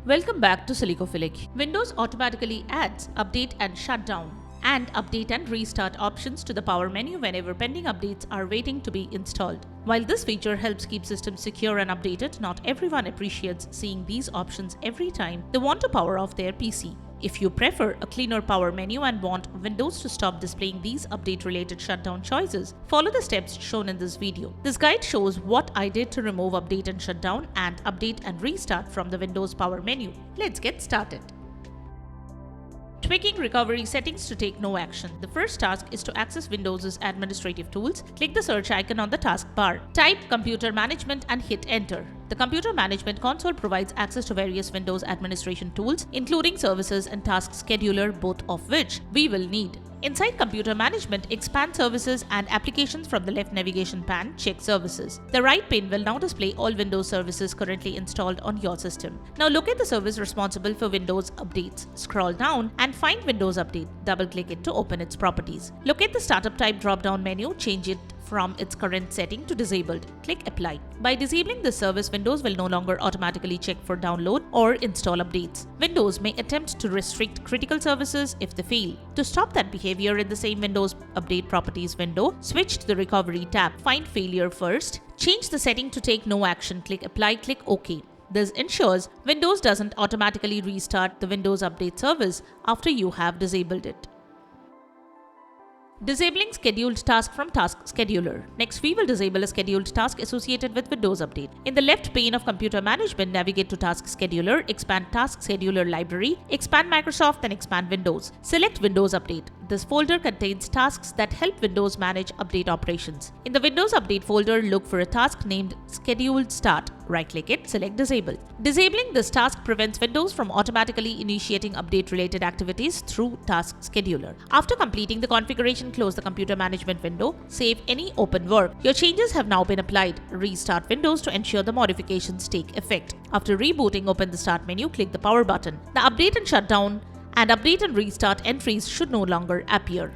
Welcome back to Silicophilic. Windows automatically adds update and shutdown and update and restart options to the power menu whenever pending updates are waiting to be installed. While this feature helps keep systems secure and updated, not everyone appreciates seeing these options every time they want to power off their PC. If you prefer a cleaner power menu and want Windows to stop displaying these update-related shutdown choices, follow the steps shown in this video. This guide shows what I did to remove update and shutdown and update and restart from the Windows power menu. Let's get started. Tweaking recovery settings to take no action. The first task is to access Windows' administrative tools. Click the search icon on the taskbar. Type Computer Management and hit Enter. The Computer Management console provides access to various Windows administration tools, including Services and Task Scheduler, both of which we will need. Inside Computer Management, expand Services and Applications from the left navigation pane, check Services. The right pane will now display all Windows services currently installed on your system. Now locate the service responsible for Windows updates. Scroll down and find Windows Update. Double-click it to open its properties. Locate the Startup Type drop-down menu, change it from its current setting to disabled. Click Apply. By disabling this service, Windows will no longer automatically check for download or install updates. Windows may attempt to restrict critical services if they fail. To stop that behavior in the same Windows Update Properties window, switch to the Recovery tab. Find Failure first. Change the setting to take no action. Click Apply, click OK. This ensures Windows doesn't automatically restart the Windows Update service after you have disabled it. Disabling scheduled task from Task Scheduler. Next, we will disable a scheduled task associated with Windows Update. In the left pane of Computer Management, navigate to Task Scheduler, expand Task Scheduler library, expand Microsoft, then expand Windows. Select Windows Update. This folder contains tasks that help Windows manage update operations. In the Windows Update folder, look for a task named Scheduled Start. Right-click it, select Disable. Disabling this task prevents Windows from automatically initiating update-related activities through Task Scheduler. After completing the configuration, close the Computer Management window, save any open work. Your changes have now been applied. Restart Windows to ensure the modifications take effect. After rebooting, open the Start menu, click the Power button. The Update and Shutdown and Update and Restart entries should no longer appear.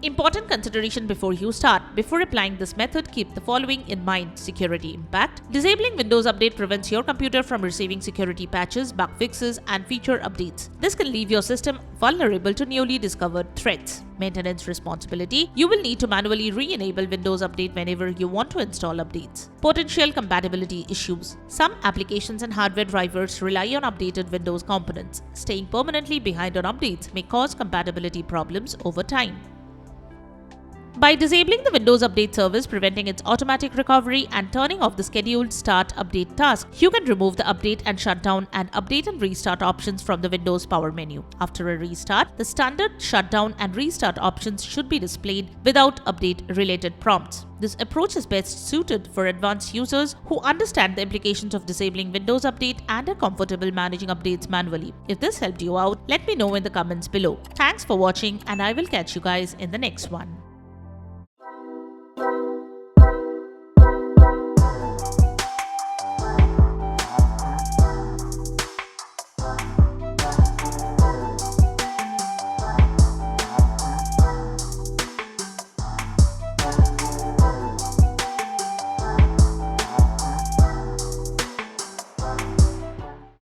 Important consideration before you start. Before applying this method, keep the following in mind. Security impact. Disabling Windows Update prevents your computer from receiving security patches, bug fixes, and feature updates. This can leave your system vulnerable to newly discovered threats. Maintenance responsibility. You will need to manually re-enable Windows Update whenever you want to install updates. Potential compatibility issues. Some applications and hardware drivers rely on updated Windows components. Staying permanently behind on updates may cause compatibility problems over time. By disabling the Windows Update service, preventing its automatic recovery, and turning off the scheduled start update task, you can remove the update and shutdown and update and restart options from the Windows power menu. After a restart, the standard shutdown and restart options should be displayed without update-related prompts. This approach is best suited for advanced users who understand the implications of disabling Windows Update and are comfortable managing updates manually. If this helped you out, let me know in the comments below. Thanks for watching, and I will catch you guys in the next one.